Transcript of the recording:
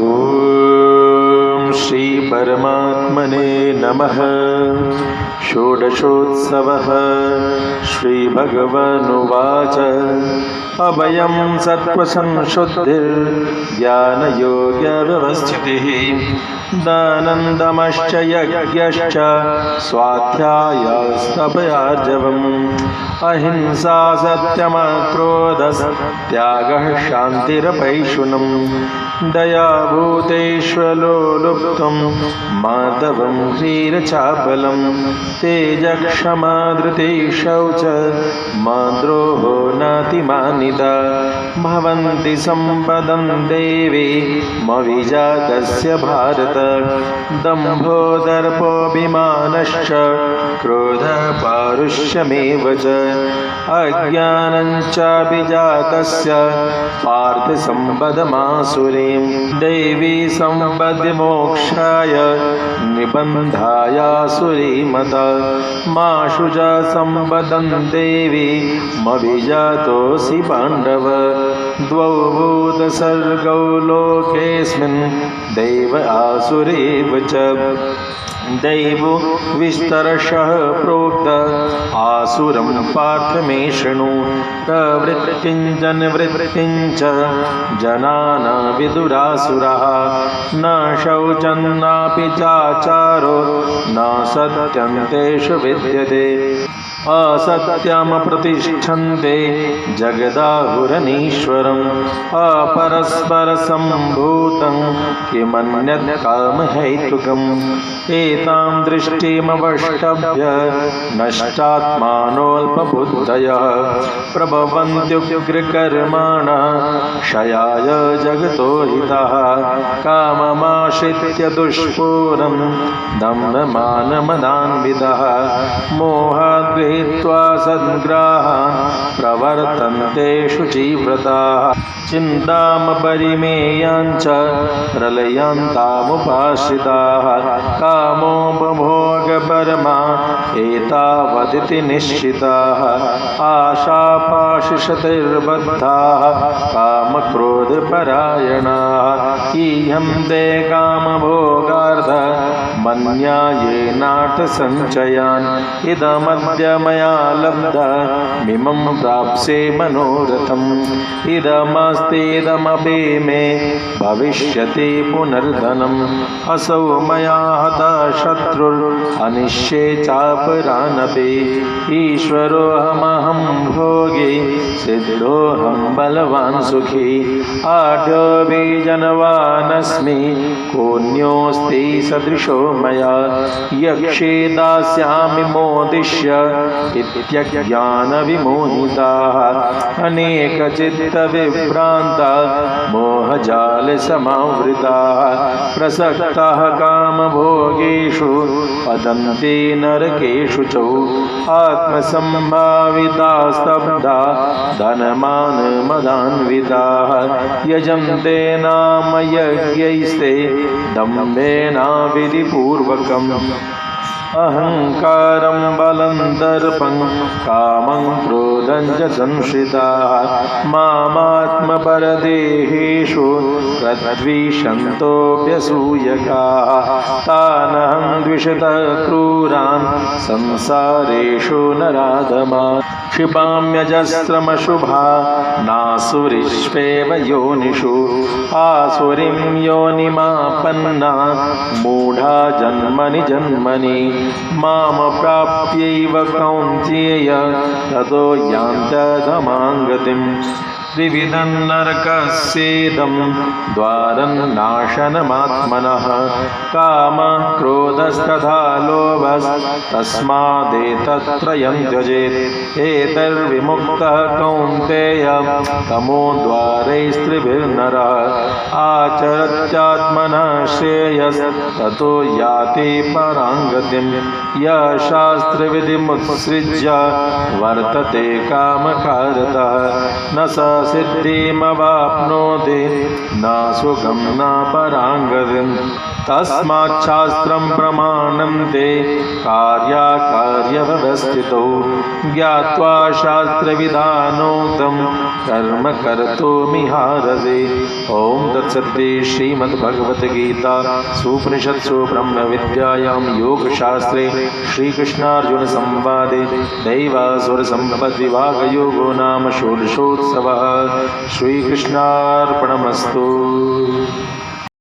ओम श्री परमात्मने नमः। षोडशोत्सवः। श्री भगवानुवाच अभयं सत्त्वसंशुद्धिर्ज्ञानयोगव्यवस्थितिः दानन्दमश्च यज्ञश्च स्वाध्यायस्तपयार्जवम् अहिंसा सत्यमक्रोधस्त्यागः शान्तिरपैशुनम् दया भूतेष्वलोलुप्तुं माधवं ह्रीरचापलं तेजक्षमा धृतिः शौच माद्रोहो नातिमानिता भवन्ति सम्पदं देवी मविजातस्य भारत दम्भो दर्पोऽभिमानश्च क्रोधपारुष्यमेव च अज्ञानञ्च अभिजातस्य पार्थ सम्पदमासुरीं देवी सम्पद्विमोक्षाय निबन्धायासुरीमता माशु च सम्पदं देवी मविजातोऽसि पाण्डव द्वौ भूतसर्गौ लोकेऽस्मिन् दैव आसुरेव च दैवो विस्तरशः प्रोक्त आसुरं पार्थ मे शृणु प्रवृत्तिं जनवृत्तिं च जनाना विदुरासुराः न शौचं नापि चाचारो न सत्यं तेषु विद्यते असत्यमप्रतिष्ठन्ते जगदाहुरनीश्वरम् अपरस्परसम्भूतं किमन्यत् कामहैतुकम् एतां दृष्टिमवष्टभ्य नष्टात्मानोऽल्पबुद्धयः प्रभवन्त्युग्रकर्माणः क्षयाय जगतो हितः काममाश्रित्य दुष्पूरं दम्भमानमदान्वितः मोहाद्गृहीत्वा सद्ग्राहान् प्रवर्तन्ते शुचिव्रताः चिन्तामपरिमेयाञ्च प्रलयन्तामुपाश्रिताः कामोपभोगपरमा एतावदिति निश्चिताः आशापाशशतैर्बद्धाः कामक्रोधपरायणाः ईहन्ते कामभोगार्थ मन्यायेनार्थसञ्चयान् इदमद्य मया लब्धमिमं प्राप्स्ये मनोरथम् इदमस्तीदमपि मे भविष्यति पुनर्धनम् असौ मया हतः शत्रुरनिष्ये चापरानपि ईश्वरोऽहमहं भोगी सिद्धोऽहं बलवान् सुखी आढ्योऽभिजनवानस्मि कोऽन्योऽस्ति सदृशो मया यक्षे दास्यामि मोदिष्य इत्यज्ञानविमोहिताः अनेकचित्तविभ्रान्ता मोहजालसमावृताः प्रसक्ताः कामभोगेषु पतन्ति नरकेषु च आत्मसम्भावितास्तब्धा धनमानमदान्विताः यजन्ते नाम यज्ञैस्ते दम्भेनाविधिपूर्वकम् अहंकारं बलं दर्पं कामं क्रोधं च संश्रिताः मामात्मपरदेहेषु प्रद्विषन्तोऽप्यसूयकाः तानहं द्विषतः क्रूरान् संसारेषु नराधमान् क्षिपाम्यजस्रमशुभा नासुरिष्वेव योनिषु आसुरीं योनिमापन्ना मूढा जन्मनि जन्मनि मामप्राप्यैव कौन्तेय ततो यान्त्यधमां गतिम् त्रिविधं नरकस्येदं द्वारं नाशनमात्मनः कामः क्रोधस्तथा लोभस्तस्मादेतत्त्रयं त्यजेत् एतैर्विमुक्तः कौन्तेय तमोद्वारैस्त्रिभिर्नरः आचरत्यात्मनः श्रेयस्ततो याति परां गतिं यः शास्त्रविधिमुत्सृज्य वर्तते कामकारतः न स सिद्धिमवाप्नोति न सुखं न परां गतिम् तस्माच्छास्त्रं प्रमाणं ते कार्याकार्यव्यवस्थितौ ज्ञात्वा शास्त्रविधानोक्तं कर्म कर्तुमिहारसे। ॐ तत्सत्ते श्रीमद्भगवद्गीता सुपनिषत्सु ब्रह्मविद्यायां योगशास्त्रे श्रीकृष्णार्जुन संवादे दैवासुर संपद्विभागयोगो नाम षोडशोत्सवः। श्रीकृष्णार्पणमस्तु।